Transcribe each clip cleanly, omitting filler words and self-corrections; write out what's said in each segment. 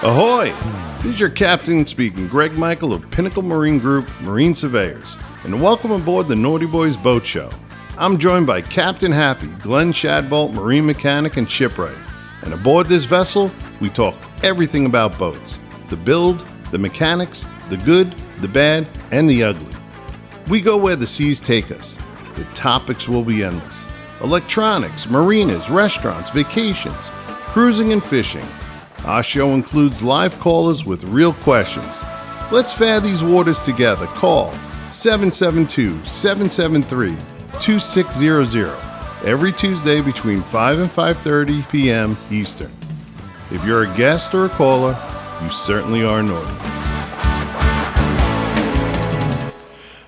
Ahoy! This is your captain speaking, Greg Michael of Pinnacle Marine Group, Marine Surveyors, and welcome aboard the Naughty Boys Boat Show. I'm joined by Captain Happy, Glenn Shadbolt, Marine Mechanic and Shipwright, and aboard this vessel, we talk everything about boats, the build, the mechanics, the good, the bad, and the ugly. We go where the seas take us. The topics will be endless. Electronics, marinas, restaurants, vacations, cruising and fishing. Our show includes live callers with real questions. Let's fare these waters together. Call 772-773-2600 every Tuesday between 5 and 5:30 p.m. Eastern. If you're a guest or a caller, you certainly are naughty.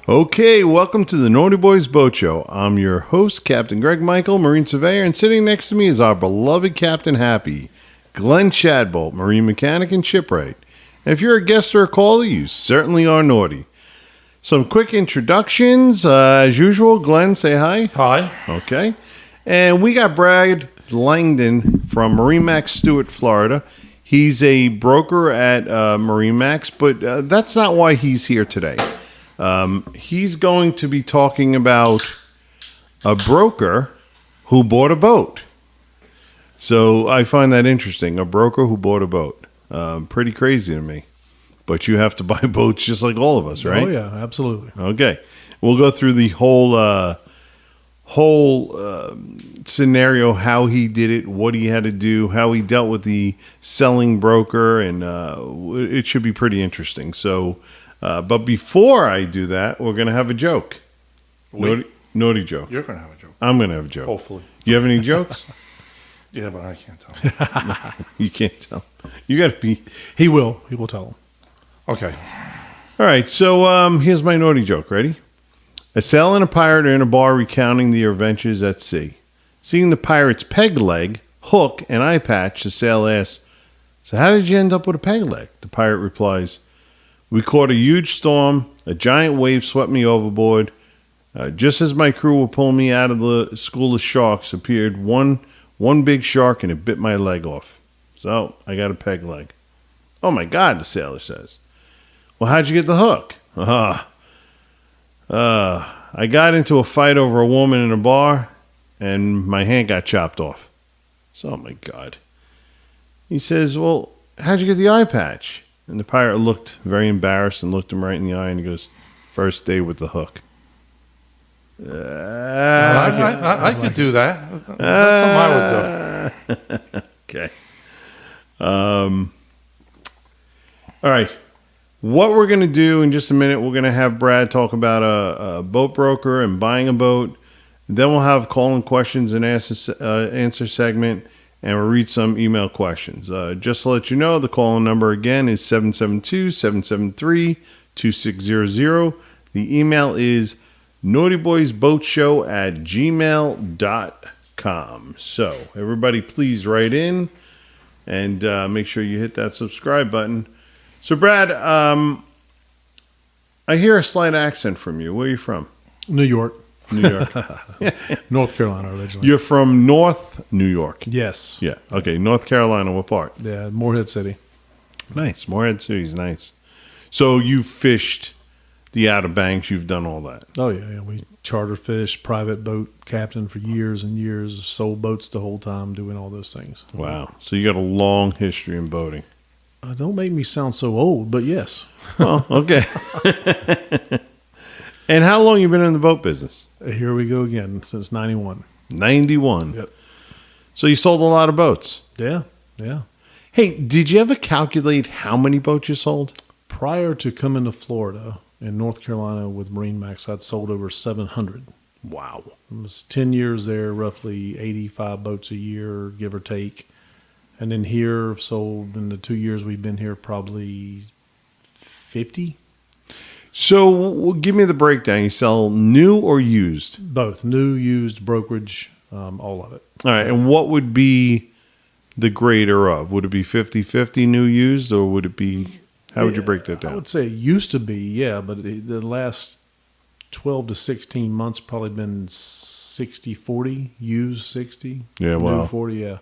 Okay, welcome to the Naughty Boys Boat Show. I'm your host, Captain Greg Michael, Marine Surveyor, and sitting next to me is our beloved Captain Happy, Glenn Shadbolt, Marine Mechanic and Shipwright. And if you're a guest or a caller, you certainly are naughty. Some quick introductions. As usual, Glenn, say hi. Hi. Okay. And we got Brad Langdon from Marine Max Stewart, Florida. He's a broker at Marine Max, but that's not why he's here today. He's going to be talking about a broker who bought a boat. So I find that interesting. A broker who bought a boat. Pretty crazy to me. But you have to buy boats just like all of us, right? Oh, yeah, absolutely. Okay. We'll go through the whole scenario, how he did it, what he had to do, how he dealt with the selling broker, and it should be pretty interesting. So, but before I do that, we're going to have a joke. Naughty joke. You're going to have a joke. I'm going to have a joke. Hopefully. You have any jokes? Yeah, but I can't tell. You can't tell. You got to be. He will. He will tell him. Okay. All right. So here's my naughty joke. Ready? A sailor and a pirate are in a bar recounting their adventures at sea. Seeing the pirate's peg leg, hook, and eye patch, the sailor asks, "So how did you end up with a peg leg?" The pirate replies, "We caught a huge storm. A giant wave swept me overboard. Just as my crew were pulling me out of the school of sharks, appeared one big shark and it bit my leg off. So I got a peg leg." "Oh my God," the sailor says. "Well, how'd you get the hook?" I got into a fight over a woman in a bar and my hand got chopped off." So, "Oh my God." He says, "Well, how'd you get the eye patch?" And the pirate looked very embarrassed and looked him right in the eye and he goes, "First day with the hook." I could do that. That's something I would do. Okay. All right. What we're going to do in just a minute, we're going to have Brad talk about a boat broker and buying a boat. Then we'll have call-in questions and answer segment, and we'll read some email questions. Just to let you know, the call-in number again is 772-773-2600. The email is naughtyboysboatshow@gmail.com. So everybody please write in and make sure you hit that subscribe button. So Brad, I hear a slight accent from you. Where are you from? New York. New York. North Carolina originally. You're from North New York? Yes. Yeah. Okay. North Carolina, what part? Yeah, Morehead City. Nice. Morehead City's nice. So you fished the Outer Banks, you've done all that. Oh, yeah. We charter fish, private boat captain for years and years, sold boats the whole time, doing all those things. Wow. So you got a long history in boating. Don't make me sound so old, but yes. Well, okay. And how long you been in the boat business? Here we go again, since 91. 91. Yep. So you sold a lot of boats. Yeah. Hey, did you ever calculate how many boats you sold? Prior to coming to Florida, in North Carolina with Marine Max, I'd sold over 700. Wow. It was 10 years there, roughly 85 boats a year, give or take. And then here, sold in the 2 years we've been here, probably 50. So give me the breakdown. You sell new or used? Both. New, used, brokerage, all of it. All right. And what would be the greater of? Would it be 50-50 new, used, or would it be How would you break that I down? would say it used to be, yeah, but the last 12 to 16 months probably been 60-40, used 60, Yeah, wow. new 40, yeah.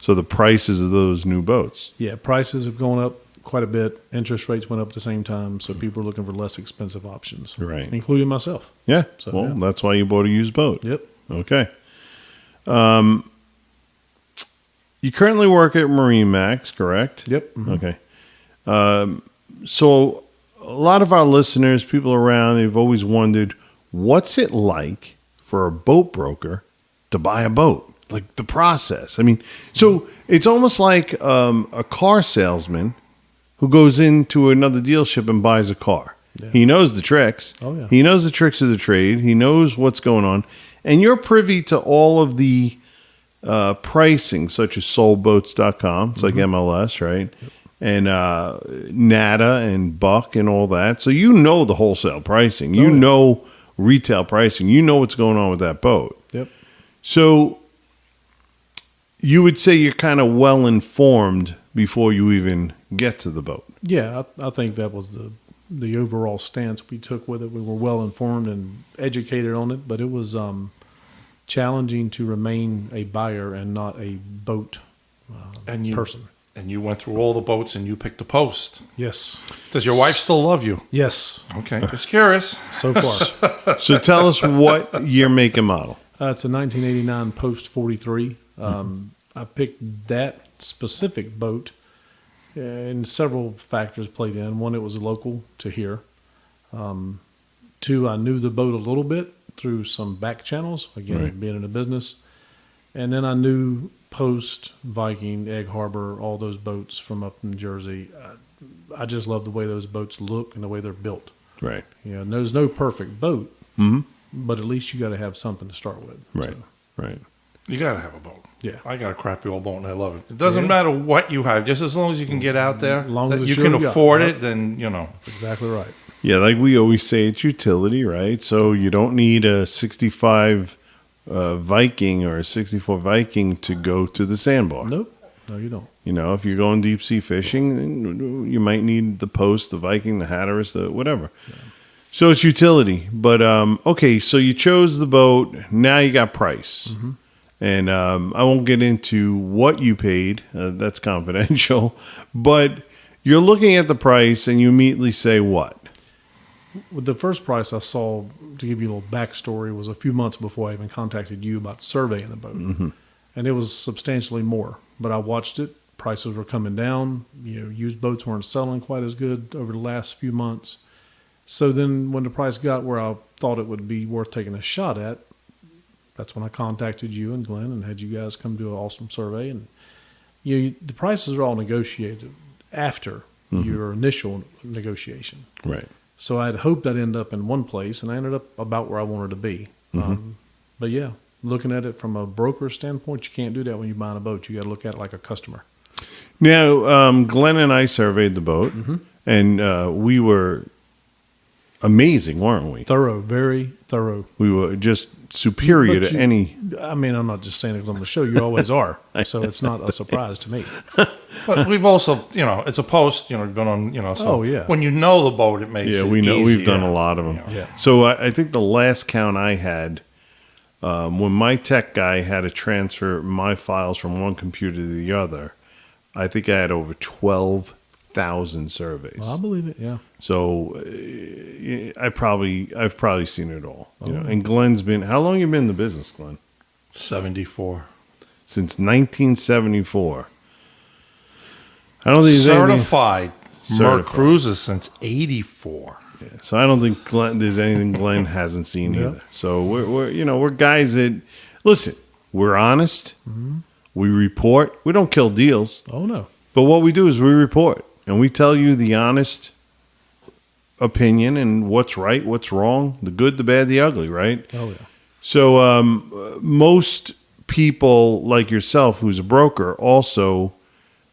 So the prices of those new boats. Yeah, prices have gone up quite a bit. Interest rates went up at the same time, so people are looking for less expensive options, Right. including myself. Yeah. So, Well, yeah. that's why you bought a used boat. Yep. Okay. You currently work at Marine Max, correct? Yep. Mhm. Okay. So a lot of our listeners, people around, have always wondered, what's it like for a boat broker to buy a boat? Like the process. I mean, so it's almost like a car salesman who goes into another dealership and buys a car. Yeah. He knows the tricks. Oh, yeah. He knows the tricks of the trade. He knows what's going on. And you're privy to all of the pricing, such as soulboats.com. It's like MLS, right? Yep. And NADA and Buck and all that. So you know the wholesale pricing. You know retail pricing. You know what's going on with that boat. Yep. So you would say you're kind of well informed before you even get to the boat. Yeah, I think that was the overall stance we took with it. We were well informed and educated on it, but it was challenging to remain a buyer and not a boat person. And you went through all the boats and you picked the post. Yes. Does your wife still love you? Yes. Okay, just curious. So far. So tell us what year, make, and model. It's a 1989 Post 43. I picked that specific boat, and several factors played in. One, it was local to here. Two, I knew the boat a little bit through some back channels, again, Right. being in a business. And then I knew Post, Viking, Egg Harbor, all those boats from up in Jersey. I just love the way those boats look and the way they're built. Right. You know, and there's no perfect boat, Mm-hmm. but at least you got to have something to start with. Right. So, Right. You got to have a boat. Yeah. I got a crappy old boat and I love it. It doesn't Yeah. matter what you have, just as long as you can get out there, Long as that it's you sure can you got. afford Yep. it, then, you know. exactly right. Yeah, like we always say, it's utility, right? So you don't need a 65 Viking or a 64 Viking to go to the sandbar. Nope. No, you don't. You know, if you're going deep sea fishing, then you might need the Post, the Viking, the Hatteras, the whatever. Yeah. So it's utility. But, okay, so you chose the boat. Now you got price. Mm-hmm. And I won't get into what you paid. That's confidential. But you're looking at the price and you immediately say what? With the first price I saw, to give you a little backstory, was a few months before I even contacted you about surveying the boat. Mm-hmm. And it was substantially more. But I watched it. Prices were coming down. You know, used boats weren't selling quite as good over the last few months. So then when the price got where I thought it would be worth taking a shot at, that's when I contacted you and Glenn and had you guys come do an awesome survey. And the prices are all negotiated after your initial negotiation. Right. So I had hoped I'd end up in one place, and I ended up about where I wanted to be. But yeah, looking at it from a broker standpoint, you can't do that when you're buying a boat. You got to look at it like a customer. Now, Glenn and I surveyed the boat, and we were amazing, weren't we? Thorough, very thorough. We were just superior But to any. I mean, I'm not just saying it because I'm on the show. You always are. So it's not a surprise to me. But we've also, you know, it's a post, you know, been on, you know, so Oh, yeah. when you know the boat, it makes Yeah, it we know. easier. We've done a lot of them. Yeah. So I think the last count I had, when my tech guy had to transfer my files from one computer to the other, I think I had over 12,000 surveys. Well, I believe it, yeah. So I've probably seen it all. You know. And Glenn's been. How long you been in the business, Glenn? 74. Since 1974. I don't think there's anything. Certified. Merc Cruises since 84. Yeah, so I don't think there's anything Glenn hasn't seen Yeah. either. So we're guys that listen. We're honest. Mm-hmm. We report. We don't kill deals. Oh, no. But what we do is we report and we tell you the honest opinion and what's right, what's wrong, the good, the bad, the ugly, right? Oh, yeah. So most people like yourself, who's a broker, also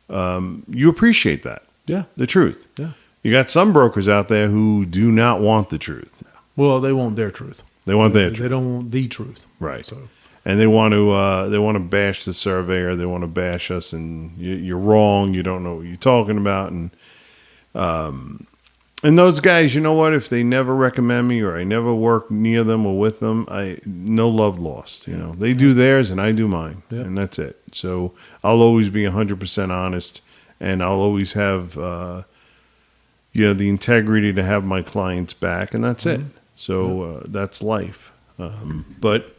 you appreciate that. Yeah. The truth. Yeah. You got some brokers out there who do not want the truth. Well, they want their truth. They want their They truth. don't want the truth. Right. So, And they want to bash the surveyor. They want to bash us, and you're wrong. You don't know what you're talking about. And And those guys, you know what? If they never recommend me or I never work near them or with them, no love lost. You know, they do theirs and I do mine, and that's it. So I'll always be 100% honest, and I'll always have, the integrity to have my clients back, and that's it. So that's life. But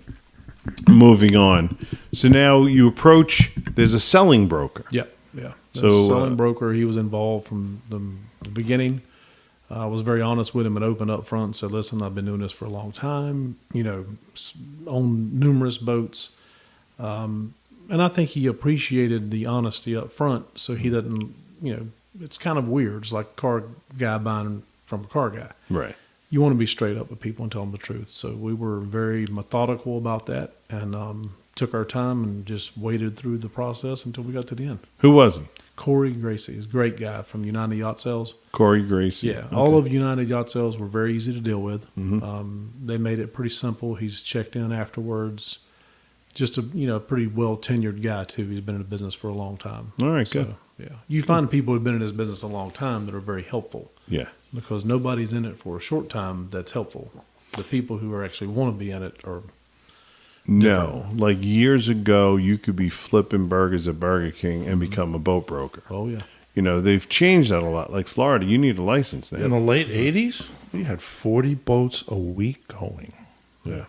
moving on. So now you approach. There's a selling broker. Yeah. So selling broker, he was involved from the beginning. I was very honest with him and open up front and said, listen, I've been doing this for a long time, own numerous boats. And I think he appreciated the honesty up front. So he doesn't, it's kind of weird. It's like a car guy buying from a car guy. Right. You want to be straight up with people and tell them the truth. So we were very methodical about that and took our time and just waited through the process until we got to the end. Who was he? Corey Gracie is a great guy from United Yacht Sales. Corey Gracie. Yeah, Okay. all of United Yacht Sales were very easy to deal with. Mm-hmm. They made it pretty simple. He's checked in afterwards. Just a pretty well tenured guy too. He's been in the business for a long time. All right, good. Yeah, you find people who've been in this business a long time that are very helpful. Yeah. Because nobody's in it for a short time that's helpful. The people who are actually want to be in it are No, like years ago, you could be flipping burgers at Burger King and become a boat broker. Oh yeah. They've changed that a lot. Like Florida, you need a license now. In the late 80s, we had 40 boats a week going. Yeah.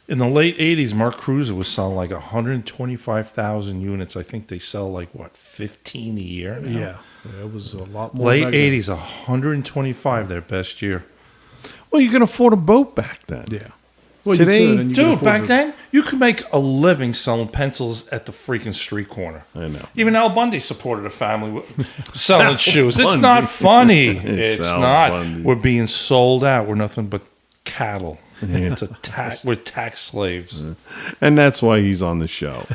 In the late 80s, Mark Cruiser was selling like 125,000 units. I think they sell 15 a year now. Yeah, it was a lot more. Late back then. 80s, 125 their best year. Well, you can afford a boat back then. Yeah. Well, Today- you could, and you could Dude, afford back to- then, you could make a living selling pencils at the freaking street corner. I know. Even Al Bundy supported a family selling shoes. It's Bundy. not funny. It's It's Al not. Bundy. We're being sold out. We're nothing but cattle. Yeah. It's a tax. We're tax slaves. And that's why he's on the show.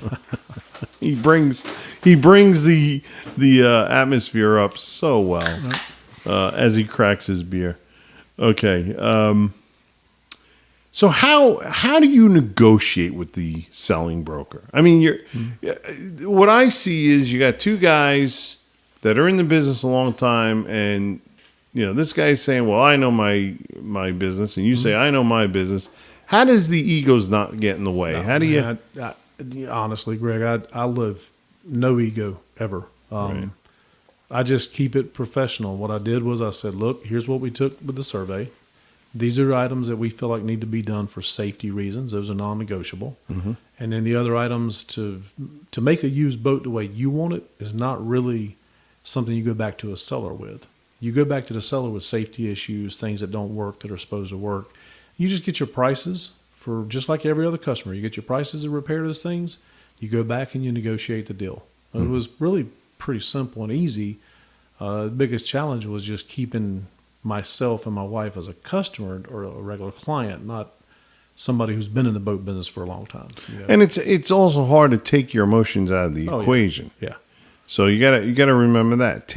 he brings the atmosphere up so well as he cracks his beer. Okay. So how do you negotiate with the selling broker? I mean, what I see is you got two guys that are in the business a long time, and this guy's saying, "Well, I know my business," and you say, "I know my business." How does the egos not get in the way? How do you? Honestly, Greg, I live no ego ever. Right. I just keep it professional. What I did was I said, "Look, here's what we took with the survey. These are items that we feel like need to be done for safety reasons. Those are non-negotiable. Mm-hmm. And then the other items to make a used boat the way you want it is not really something you go back to a seller with. You go back to the seller with safety issues, things that don't work that are supposed to work. You just get your prices for just like every other customer. You get your prices to repair those things. You go back and you negotiate the deal. It was really pretty simple and easy. The biggest challenge was just keeping myself and my wife as a customer or a regular client, not somebody who's been in the boat business for a long time. And it's also hard to take your emotions out of the equation. Yeah. So you gotta remember that.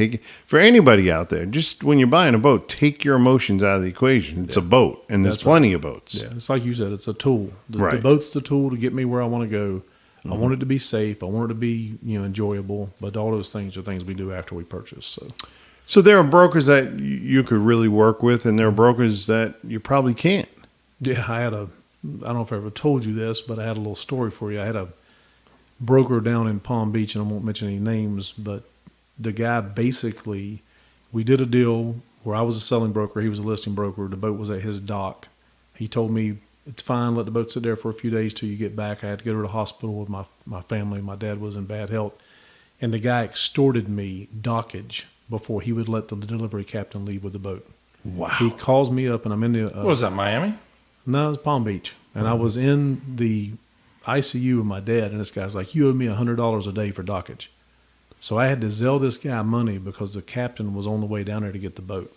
For anybody out there, just when you're buying a boat, take your emotions out of the equation. It's a boat, and there's plenty of boats. Yeah, it's like you said, it's a tool. The Right. boat's the tool to get me where I want to go. I want it to be safe. I want it to be enjoyable. But all those things are things we do after we purchase. So there are brokers that you could really work with, and there are brokers that you probably can't. Yeah, I don't know if I ever told you this, but I had a little story for you. I had a broker down in Palm Beach, and I won't mention any names, but the guy basically, we did a deal where I was a selling broker, he was a listing broker. The boat was at his dock. He told me, it's fine, let the boat sit there for a few days till you get back. I had to go to the hospital with my family. My dad was in bad health. And the guy extorted me dockage before he would let the delivery captain leave with the boat. Wow. He calls me up, and I'm in the... What was that, Miami? No, it was Palm Beach. And I was in the ICU with my dad, and this guy's like, you owe me $100 a day for dockage. So I had to Zelle this guy money because the captain was on the way down there to get the boat.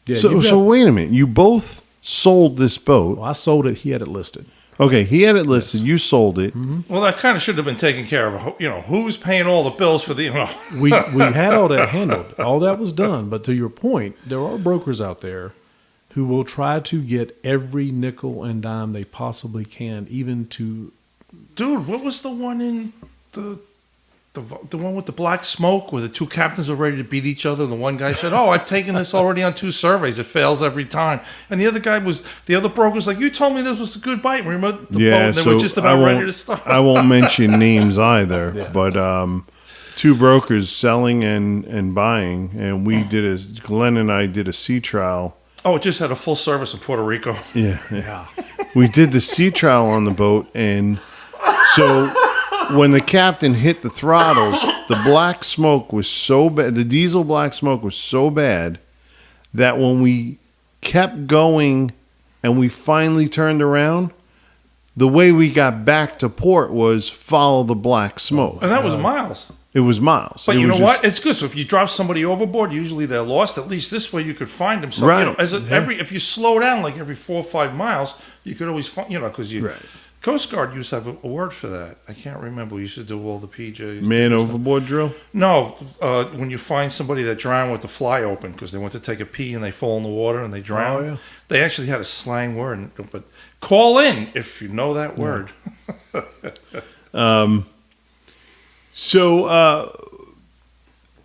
Yeah, So wait a minute. You both sold this boat. Well, I sold it. He had it listed. Okay, he had it listed. You sold it. Well, that kind of should have been taken care of. Who's paying all the bills for the, We had all that handled. All that was done. But to your point, there are brokers out there who will try to get every nickel and dime they possibly can, even to... Dude, what was the one in the the one with the black smoke where the two captains were ready to beat each other. The one guy said, "Oh, I've taken this already on 2 surveys. It fails every time." And the other broker was like, "You told me this was a good bite." Remember the boat? And they were just about ready to start. I won't mention names either, but 2 brokers selling and buying, and Glenn and I did a sea trial. Oh, it just had a full service in Puerto Rico. Yeah. We did the sea trial on the boat, and so when the captain hit the throttles, the black smoke was so bad, the diesel black smoke was so bad that when we kept going and we finally turned around, the way we got back to port was follow the black smoke. And that was miles. It was miles. But you know what? It's good. So if you drop somebody overboard, usually they're lost. At least this way you could find them. So, right. If you slow down like every 4 or 5 miles, you could always find, because Right. Coast Guard used to have a word for that. I can't remember. We used to do all the PJs. Man overboard drill? No, when you find somebody that drowned with the fly open because they went to take a pee and they fall in the water and they drown. Oh, yeah. They actually had a slang word. But call in if you know that word. So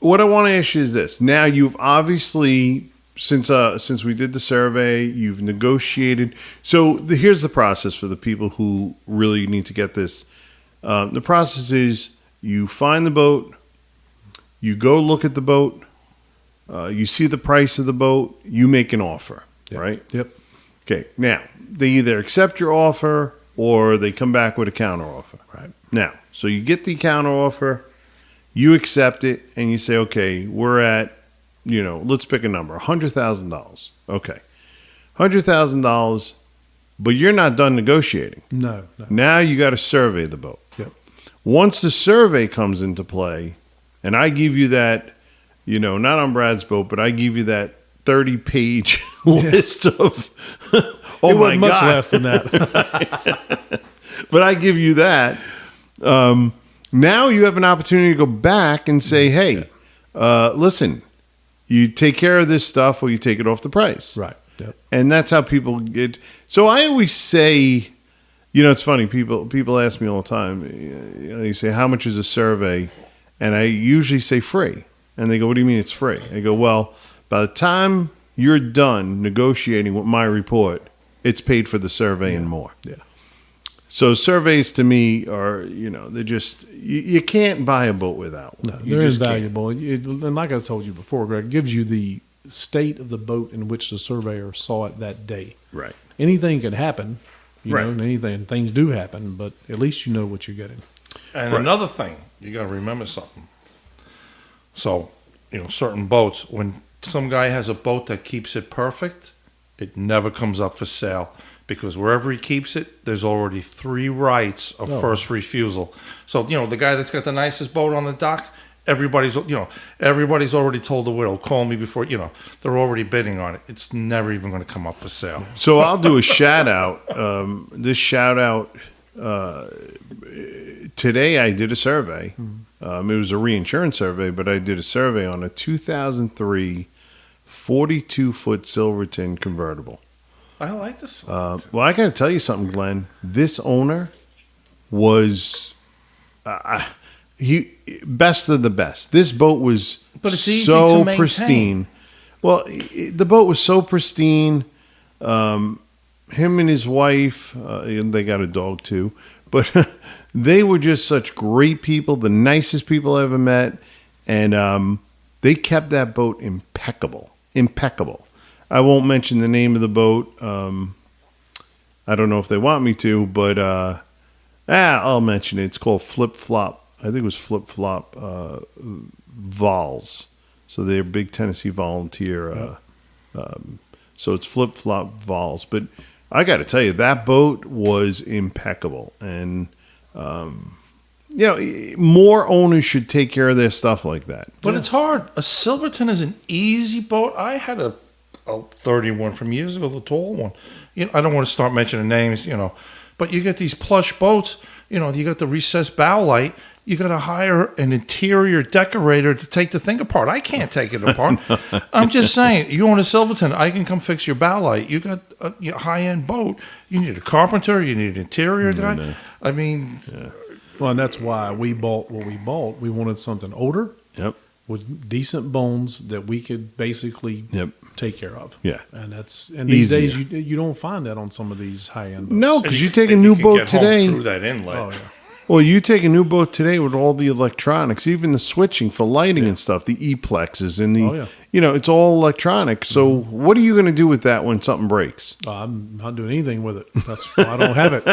what I want to ask you is this. Now you've obviously, since we did the survey, you've negotiated. So here's the process for the people who really need to get this. The process is you find the boat, you go look at the boat, you see the price of the boat, you make an offer, right? Yep. Okay. Now, they either accept your offer or they come back with a counter offer. Right. Now, so you get the counter offer, you accept it, and you say, okay, we're at, let's pick a number, $100,000. Okay. $100,000, but you're not done negotiating. No. Now you got to survey the boat. Yep. Once the survey comes into play, and I give you that, not on Brad's boat, but I give you that 30-page list of, oh my God. Much less than that. But I give you that. Now you have an opportunity to go back and say, hey, listen, you take care of this stuff or you take it off the price. Right. Yep. And that's how people get. So I always say, it's funny. People ask me all the time. They say, how much is a survey? And I usually say free. And they go, what do you mean it's free? I go, well, by the time you're done negotiating with my report, it's paid for the survey and more. Yeah. So surveys to me are, they're just, you can't buy a boat without one. No, they're invaluable. And like I told you before, Greg, it gives you the state of the boat in which the surveyor saw it that day. Right. Anything can happen, Right. and things do happen, but at least you know what you're getting. And another thing, you got to remember something. So, certain boats, when some guy has a boat that keeps it perfect, it never comes up for sale. Because wherever he keeps it, there's already 3 rights of first refusal. So, the guy that's got the nicest boat on the dock, everybody's already told the widow, call me before, they're already bidding on it. It's never even going to come up for sale. So I'll do a shout out. This shout out, today I did a survey. It was a reinsurance survey, but I did a survey on a 2003 42-foot Silverton convertible. I like this. Well, I got to tell you something, Glenn. This owner was he best of the best. This boat was but it's easy so to maintain. pristine. Well, the boat was so pristine. Him and his wife, and they got a dog too, but they were just such great people, the nicest people I ever met, and they kept that boat impeccable. I won't mention the name of the boat. I don't know if they want me to, but I'll mention it. It's called Flip Flop. I think it was Flip Flop Vols. So they're big Tennessee volunteer. So it's Flip Flop Vols. But I got to tell you, that boat was impeccable. And, more owners should take care of their stuff like that. But it's hard. A Silverton is an easy boat. I had a 31 from years ago, the tall one. I don't want to start mentioning names, but you get these plush boats, you got the recessed bow light. You got to hire an interior decorator to take the thing apart. I can't take it apart. I'm just saying, you own a Silverton, I can come fix your bow light. You got a high-end boat. You need a carpenter. You need an interior guy. No. I mean, Well, and that's why we bought what we bought. We wanted something older Yep. with decent bones that we could basically Yep. take care of. Yeah. And these Easier. days you don't find that on some of these high end boats. No, because you take a And new can boat get home today. through that inlet. Oh yeah. Well, you take a new boat today with all the electronics, even the switching for lighting and stuff, the E-plexes and the, Oh, yeah. it's all electronic. So what are you going to do with that when something breaks? I'm not doing anything with it. That's why I don't have it.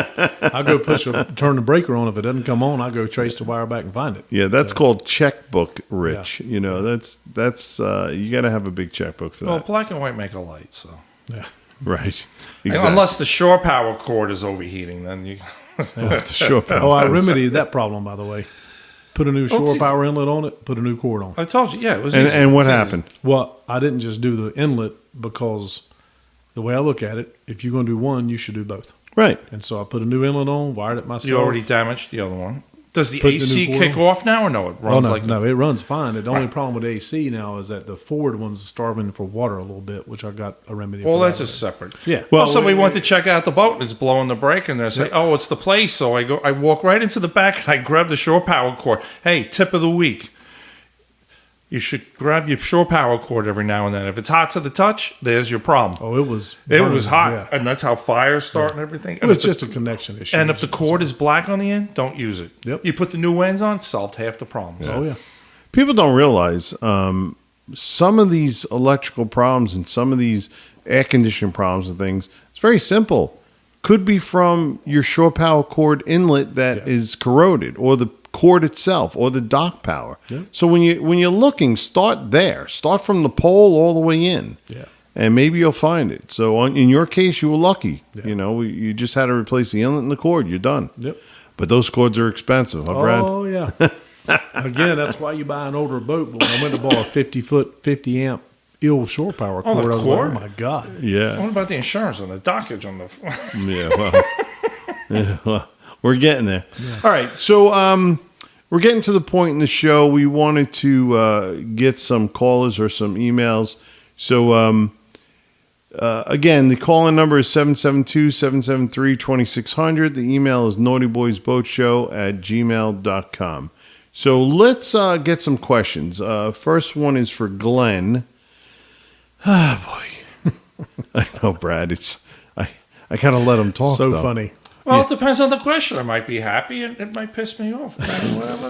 I go turn the breaker on. If it doesn't come on, I go trace the wire back and find it. Yeah, that's called checkbook rich. That's you got to have a big checkbook for Well, that. black and white make a light, so. Yeah. Right. And Exactly. unless the shore power cord is overheating, then you. The shore power. Oh, I remedied that problem, by the way. Put a new shore see- power inlet on it. Put a new cord on. I told you, yeah, it was. And, easy. and what It's easy. happened? Well, I didn't just do the inlet because the way I look at it, if you're going to do one, you should do both. Right. And so I put a new inlet on, wired it myself. You already damaged the other one. Does the Put the AC new cord kick on? off now or no? It Oh, runs no, like no, it runs fine. The only problem with AC now is that the forward one's starving for water a little bit, which I got a remedy Well, for. that's that just separate. Yeah. Well, somebody went to check out the boat and it's blowing the brake, and they say, "Oh, it's the place." So I walk right into the back and I grab the shore power cord. Hey, tip of the week: you should grab your shore power cord every now and then. If it's hot to the touch, there's your problem. Oh, it was. It burning, was hot, yeah. and that's how fires start and everything. It was just a connection issue. And if the cord is black on the end, don't use it. Yep. You put the new ends on, solved half the problems. Oh yeah. People don't realize some of these electrical problems and some of these air conditioning problems and things, it's very simple. Could be from your shore power cord inlet that is corroded, or the cord itself, or the dock power. Yeah. So when you're looking, start there. Start from the pole all the way in. Yeah. And maybe you'll find it. So in your case, you were lucky. Yeah. You just had to replace the inlet and the cord. You're done. Yep. But those cords are expensive, huh, Brad? Oh yeah. Again, that's why you buy an older boat. But when I went to buy a 50-foot, 50-amp ill shore power cord, the I was cord? like, oh my god. Yeah. What about the insurance on the dockage on the? Well, we're getting there. All right, so we're getting to the point in the show. We wanted to get some callers or some emails. So again, the call-in number is 772-773-2600. The email is naughtyboysboatshow@gmail.com. So let's get some questions. First one is for Glenn. Ah, boy. I know, Brad. I gotta let him talk. So though. funny. Well, it depends on the question. I might be happy, and it might piss me off. Whatever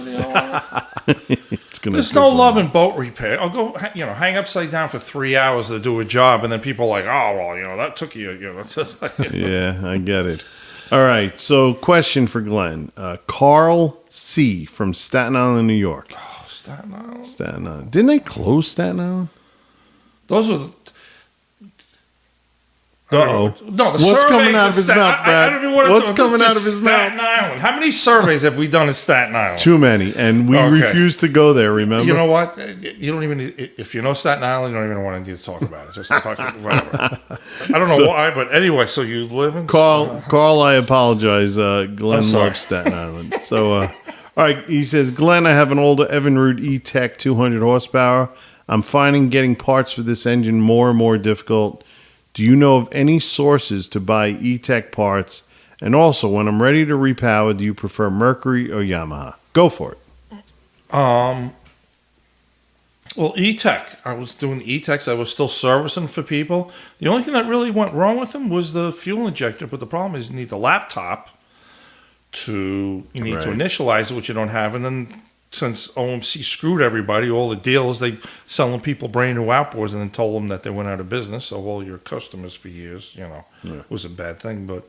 It's gonna There's piss no him love off. in boat repair. I'll go, hang upside down for 3 hours to do a job, and then people are like, "Oh, well, that took you." That's just like, Yeah, I get it. All right. So, question for Glenn. Carl C. from Staten Island, New York. Oh, Staten Island. Staten Island. Didn't they close Staten Island? Those are. Uh-oh. No, the What's surveys coming out in of his Staten- mouth, I Brad? don't even want to What's talk- coming just out of his Staten Island. How many surveys have we done in Staten Island? Too many, and we Okay. refuse to go there. Remember? You know what? You don't even. If you know Staten Island, you don't even want to talk about it. Just fucking whatever. I don't know why, but anyway. So you live in Carl, I apologize. Glenn sorry. loves Staten Island. So, all right. He says, Glenn, I have an older Evinrude E-Tech 200 horsepower. I'm finding getting parts for this engine more and more difficult. Do you know of any sources to buy E-Tech parts? And also, when I'm ready to repower, do you prefer Mercury or Yamaha? Go for it. Well, E-Tech. I was doing E-Techs. I was still servicing for people. The only thing that really went wrong with them was the fuel injector. But the problem is you need the laptop you need to Right. initialize it, which you don't have. And then since OMC screwed everybody, all the deals, they selling people brand new outboards and then told them that they went out of business. So all your customers for years, was a bad thing. But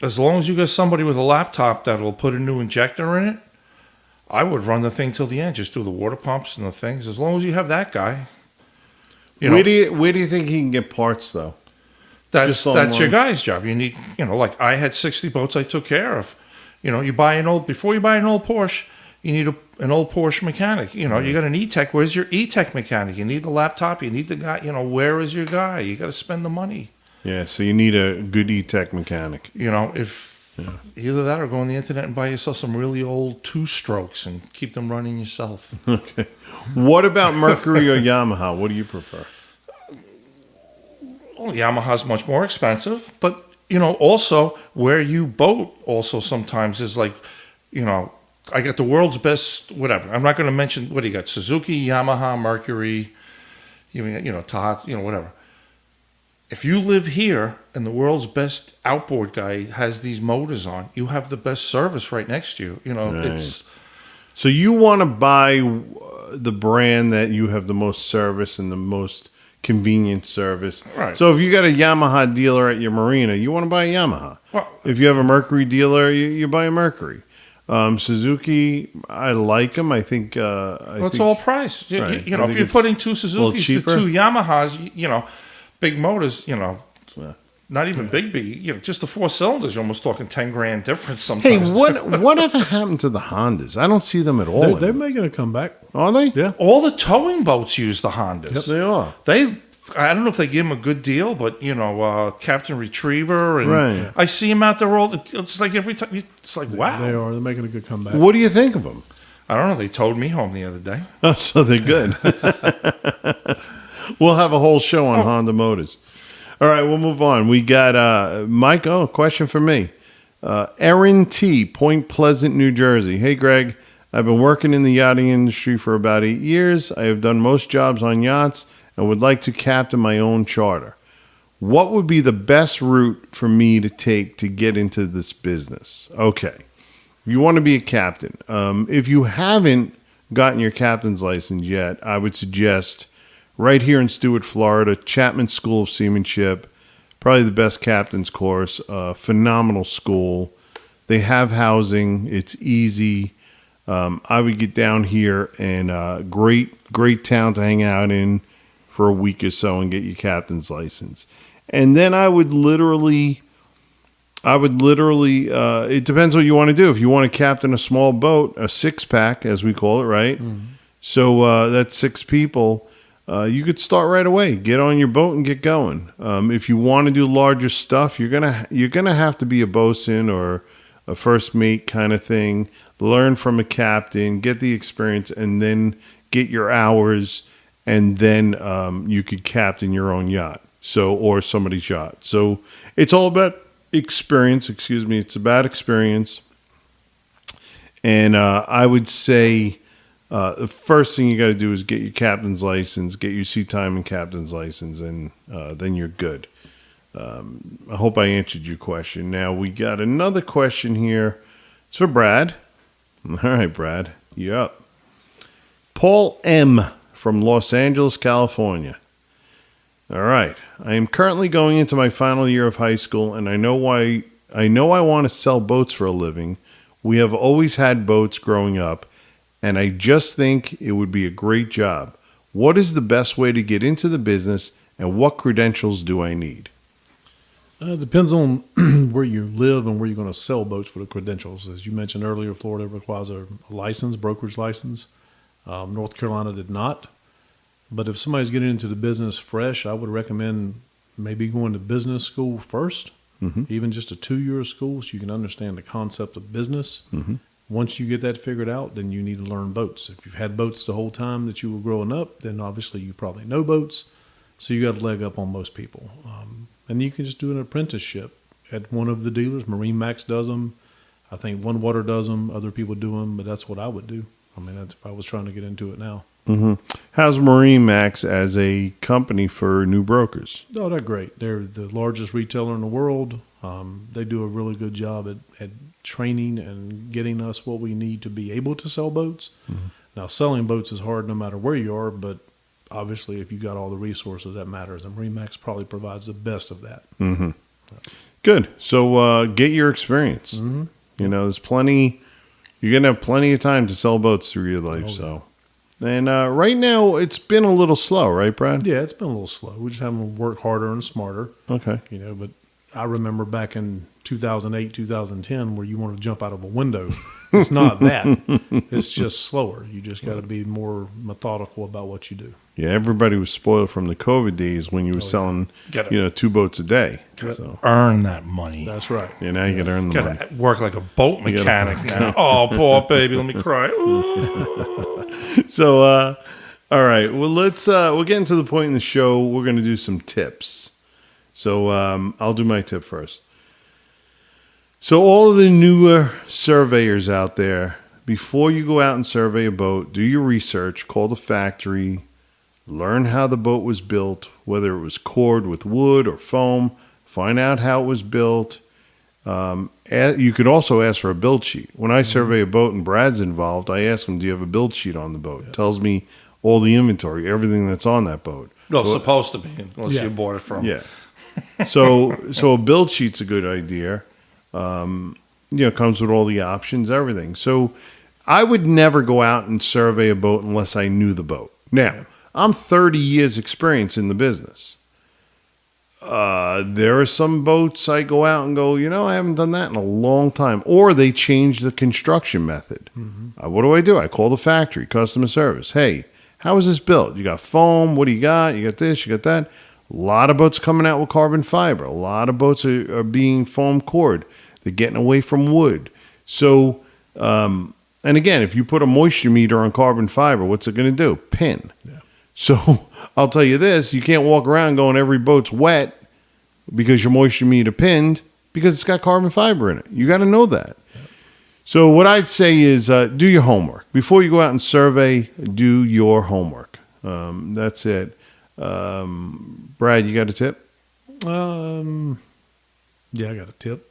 as long as you got somebody with a laptop that will put a new injector in it, I would run the thing till the end. Just do the water pumps and the things. As long as you have that guy. Where do you think he can get parts, though? That's Just online. your guy's job. You need, like I had 60 boats I took care of. Before you buy an old Porsche, you need an old Porsche mechanic. You got an E-Tech. Where's your E-Tech mechanic? You need the laptop. You need the guy. Where is your guy? You got to spend the money. Yeah, so you need a good E-Tech mechanic. If either that or go on the internet and buy yourself some really old two-strokes and keep them running yourself. Okay. What about Mercury or Yamaha? What do you prefer? Well, Yamaha's much more expensive, but also where you boat also sometimes is like, I got the world's best, whatever. I'm not going to mention, what do you got? Suzuki, Yamaha, Mercury, Tahat, whatever. If you live here and the world's best outboard guy has these motors on, you have the best service right next to you. Right. It's... So you want to buy the brand that you have the most service and the most convenient service. Right. So if you got a Yamaha dealer at your marina, you want to buy a Yamaha. Well, if you have a Mercury dealer, you buy a Mercury. Suzuki, I like them. I think. It's all price. Right. If you're putting two Suzukis to two Yamahas, big motors, not even big B, just the 4 cylinders, you're almost talking $10,000 difference sometimes. Hey, whatever happened to the Hondas? I don't see them at all. They're making a comeback. Are they? Yeah. All the towing boats use the Hondas. Yep, they are. I don't know if they give them a good deal, but Captain Retriever, and right. I see them out there all. It's like every time. It's like, wow, They are. They're making a good comeback. What do you think of them? I don't know. They towed me home the other day. Oh, so they're good. We'll have a whole show on Honda Motors. All right, we'll move on. We got Mike. Oh, question for me. Erin T, Point Pleasant, New Jersey. Hey, Greg. I've been working in the yachting industry for about 8 years. I have done most jobs on yachts and would like to captain my own charter. What would be the best route for me to take to get into this business? Okay. You want to be a captain. If you haven't gotten your captain's license yet, I would suggest right here in Stuart, Florida, Chapman School of Seamanship, probably the best captain's course, phenomenal school. They have housing. It's easy. I would get down here and great town to hang out in for a week or so and get your captain's license. And then I would literally, it depends what you want to do. If you want to captain a small boat, a 6-pack, as we call it, right? Mm-hmm. So that's 6 people. You could start right away. Get on your boat and get going. If you want to do larger stuff, you're gonna have to be a bosun or a first mate kind of thing. Learn from a captain, get the experience, and then get your hours, and then you could captain your own yacht. Or somebody's yacht. So it's all about experience. It's about experience. And I would say the first thing you got to do is get your captain's license, get your sea time and captain's license, and then you're good. I hope I answered your question. Now we got another question here. It's for Brad. All right, Brad, you're up. Paul M. from Los Angeles, California. All right. I am currently going into my final year of high school, and I know I want to sell boats for a living. We have always had boats growing up, and I just think it would be a great job. What is the best way to get into the business, and what credentials do I need? It depends on where you live and where you're going to sell boats for the credentials. As you mentioned earlier, Florida requires a license, brokerage license. North Carolina did not. But if somebody's getting into the business fresh, I would recommend maybe going to business school first, even just a 2-year school so you can understand the concept of business. Mm-hmm. Once you get that figured out, then you need to learn boats. If you've had boats the whole time that you were growing up, then obviously you probably know boats. So you got a leg up on most people. And you can just do an apprenticeship at one of the dealers. Marine Max does them. I think One Water does them. Other people do them, but that's what I would do. I mean, that's if I was trying to get into it now. Mm-hmm. How's Marine Max as a company for new brokers? Oh, they're great. They're the largest retailer in the world. They do a really good job at training and getting us what we need to be able to sell boats. Mm-hmm. Now, selling boats is hard no matter where you are, but obviously, if you got all the resources, that matters. And Marine Max probably provides the best of that. Mm-hmm. Good. So get your experience. Mm-hmm. There's plenty. You're going to have plenty of time to sell boats through your life. So, and right now, it's been a little slow, right, Brad? Yeah, it's been a little slow. We just have to work harder and smarter. Okay. But I remember back in 2008, 2010, where you want to jump out of a window. It's not that. It's just slower. You just got to be more methodical about what you do. Yeah, everybody was spoiled from the COVID days when you were selling, 2 boats a day. So earn that money. That's right. Yeah, now you got to earn the money. Work like a boat mechanic now. Oh, poor baby, let me cry. So, all right. Well, we're getting to the point in the show. We're going to do some tips. So I'll do my tip first. So all of the newer surveyors out there, before you go out and survey a boat, do your research, call the factory, learn how the boat was built, whether it was cored with wood or foam, find out how it was built. You could also ask for a build sheet. When I survey a boat and Brad's involved, I ask him, do you have a build sheet on the boat? It tells me all the inventory, everything that's on that boat. Well, supposed to be, unless Yeah. you bought it from. Yeah. So a build sheet's a good idea. It comes with all the options, everything. So I would never go out and survey a boat unless I knew the boat. Now, I'm 30 years experience in the business. There are some boats I go out and go, I haven't done that in a long time. Or they change the construction method. What do? I call the factory, customer service. Hey, how is this built? You got foam? What do you got? You got this, you got that. A lot of boats coming out with carbon fiber. A lot of boats are being foam cored. They're getting away from wood. So, and again, if you put a moisture meter on carbon fiber, what's it going to do? Pin. Yeah. So I'll tell you this, you can't walk around going every boat's wet because your moisture meter pinned because it's got carbon fiber in it. You got to know that. Yeah. So what I'd say is do your homework. Before you go out and survey, do your homework. That's it. Brad, you got a tip? Yeah, I got a tip.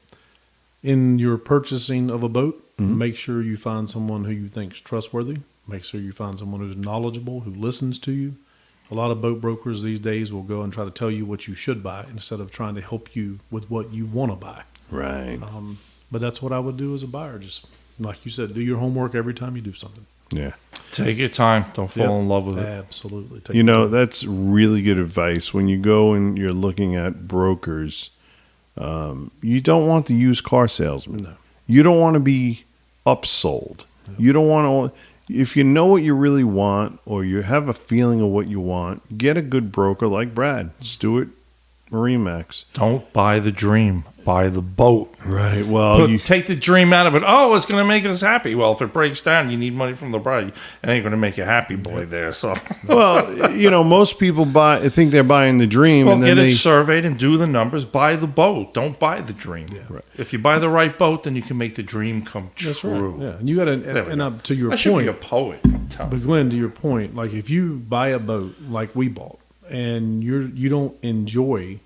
In your purchasing of a boat, make sure you find someone who you think is trustworthy. Make sure you find someone who's knowledgeable, who listens to you. A lot of boat brokers these days will go and try to tell you what you should buy instead of trying to help you with what you want to buy. Right. But that's what I would do as a buyer. Just like you said, do your homework every time you do something. Yeah. Take your time. Don't fall in love with it. Absolutely. That's really good advice. When you go and you're looking at brokers, you don't want the used car salesman. No. You don't want to be upsold. No. You don't want to. If you know what you really want or you have a feeling of what you want, get a good broker like Brad, Stewart, MarineMax. Don't buy the dream. Buy the boat. Right. Well, take the dream out of it. Oh, it's going to make us happy. Well, if it breaks down, you need money from the bride. It ain't going to make you happy, boy. There. So. Well, most people think they're buying the dream, Well, and then get it surveyed and do the numbers. Buy the boat. Don't buy the dream. Yeah. Right. If you buy the right boat, then you can make the dream come true. That's right. Yeah, and you got to. And to your I point, should be a poet. But Glenn, to your point, like if you buy a boat like we bought, and you don't enjoy,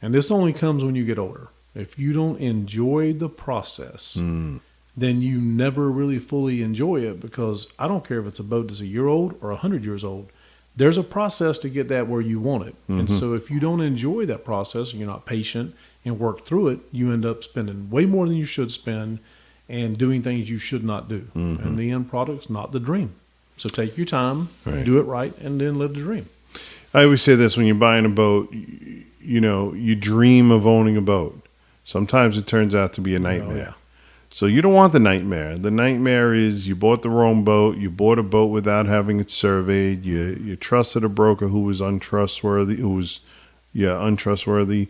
and this only comes when you get older. If you don't enjoy the process, then you never really fully enjoy it, because I don't care if it's a boat that's a year old or 100 years old. There's a process to get that where you want it. And so if you don't enjoy that process and you're not patient and work through it, you end up spending way more than you should spend and doing things you should not do. And the end product's not the dream. So take your time, do it right, and then live the dream. I always say this: when you're buying a boat, you dream of owning a boat. Sometimes it turns out to be a nightmare. Oh, yeah. So you don't want the nightmare. The nightmare is you bought the wrong boat. You bought a boat without having it surveyed. You trusted a broker who was untrustworthy. Untrustworthy.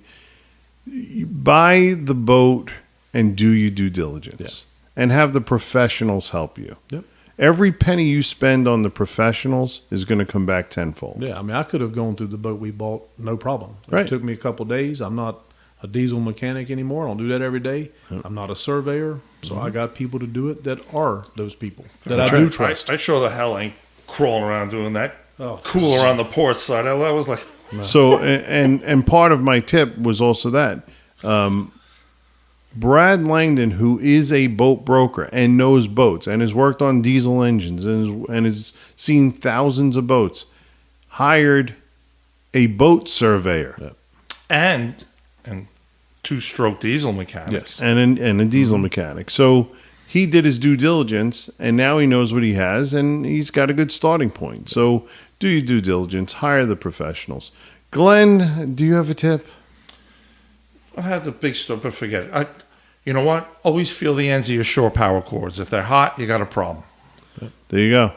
You buy the boat and do your due diligence, and have the professionals help you. Yep. Every penny you spend on the professionals is going to come back tenfold. Yeah, I mean, I could have gone through the boat we bought, no problem. Right. It took me a couple of days. I'm not a diesel mechanic anymore. I don't do that every day. I'm not a surveyor, so I got people to do it that are those people that I do trust. I sure the hell ain't crawling around doing that. Oh, Cool around the port side. I was like, So, and part of my tip was also that Brad Langdon, who is a boat broker and knows boats and has worked on diesel engines and has seen thousands of boats, hired a boat surveyor. and two-stroke diesel mechanics. Yes, and a diesel mechanic. So he did his due diligence, and now he knows what he has, and he's got a good starting point. So do your due diligence, hire the professionals. Glenn, do you have a tip? I had the big stuff, but forget it. You know what? Always feel the ends of your shore power cords. If they're hot, you got a problem. There you go.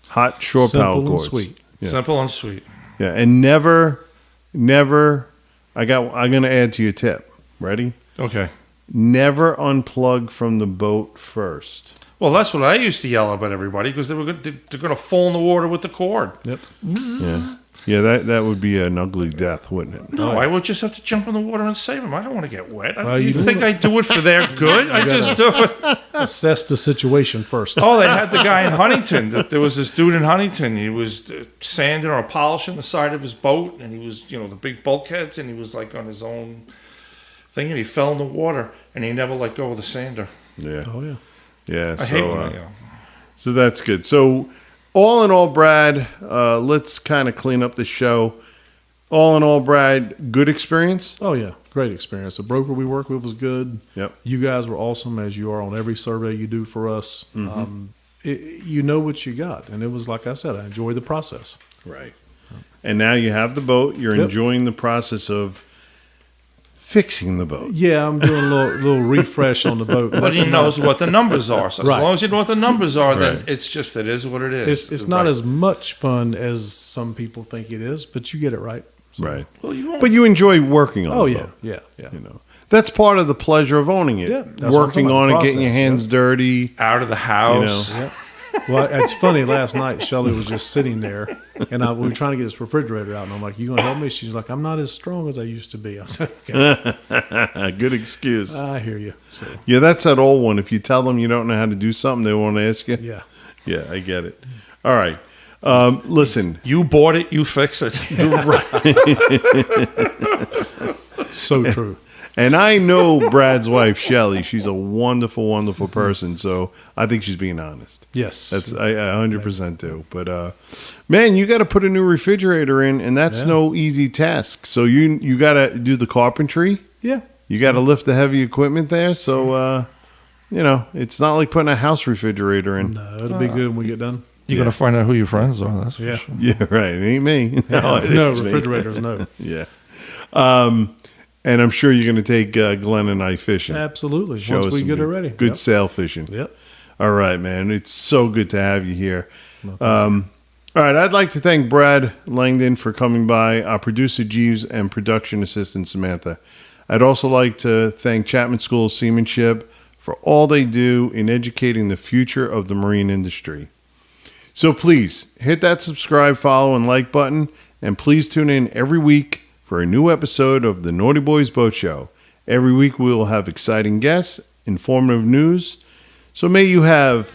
Hot shore Simple power and cords. sweet. Yeah. Simple and sweet. Yeah, and never. I'm going to add to your tip. Ready? Okay. Never unplug from the boat first. Well, that's what I used to yell about everybody, because they're going to fall in the water with the cord. Yep. Yeah. Yeah, that would be an ugly death, wouldn't it? No, I would just have to jump in the water and save them. I don't want to get wet. Well, you you think I do it for their good? I just do it. Assess the situation first. Oh, they had the guy in Huntington. There was this dude in Huntington. He was sanding or polishing the side of his boat, and he was, the big bulkheads, and he was like on his own thing, and he fell in the water, and he never let go of the sander. Yeah. Oh, yeah. Yeah. I hate when So that's good. So, all in all, Brad, let's kind of clean up the show. All in all, Brad, good experience? Oh, yeah. Great experience. The broker we worked with was good. Yep. You guys were awesome, as you are on every survey you do for us. Mm-hmm. You know what you got. And it was, like I said, I enjoyed the process. Right. And now you have the boat. You're Yep. enjoying the process of fixing the boat. Yeah, I'm doing a little refresh on the boat. But he knows what the numbers are. So Right. as long as you know what the numbers are, then Right. it is what it is. It's not as much fun as some people think it is, but you get it right. So- Right. Well, you won't. But you enjoy working on Oh, the yeah, boat. yeah, yeah. That's part of the pleasure of owning it. Yeah, that's what I'm Working talking on about, it, getting your process, hands dirty. out of the house. You know. Yeah. Well, it's funny. Last night, Shelley was just sitting there, and we were trying to get this refrigerator out, and I'm like, "You gonna help me?" She's like, "I'm not as strong as I used to be." I was like, "Okay, Good excuse. I hear you." So, Yeah, that's that old one. If you tell them you don't know how to do something, they won't ask you. yeah, Yeah, I get it. All right. Listen. You bought it, you fix it. so true. And I know Brad's wife, Shelly. She's a wonderful, wonderful person. So I think she's being honest. Yes, That's I 100% do. But man, you got to put a new refrigerator in, and that's Yeah. no easy task. So you got to do the carpentry. yeah. You got to lift the heavy equipment there. So it's not like putting a house refrigerator in. No, it'll be good when we get done. You got to find out who your friends are. That's for Yeah. sure. Yeah, right. It ain't me. No, it's me. refrigerators, no. Yeah. And I'm sure you're going to take Glenn and I fishing. Absolutely. Show Once us we some get it good- ready. Good Yep. sail fishing. Yep. All right, man. It's so good to have you here. All right. I'd like to thank Brad Langdon for coming by, our producer Jeeves, and production assistant Samantha. I'd also like to thank Chapman School of Seamanship for all they do in educating the future of the marine industry. So please hit that subscribe, follow, and like button, and please tune in every week for a new episode of the Naughty Boys Boat Show. Every week we will have exciting guests, informative news. So may you have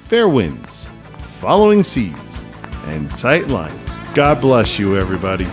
fair winds, following seas, and tight lines. God bless you, everybody.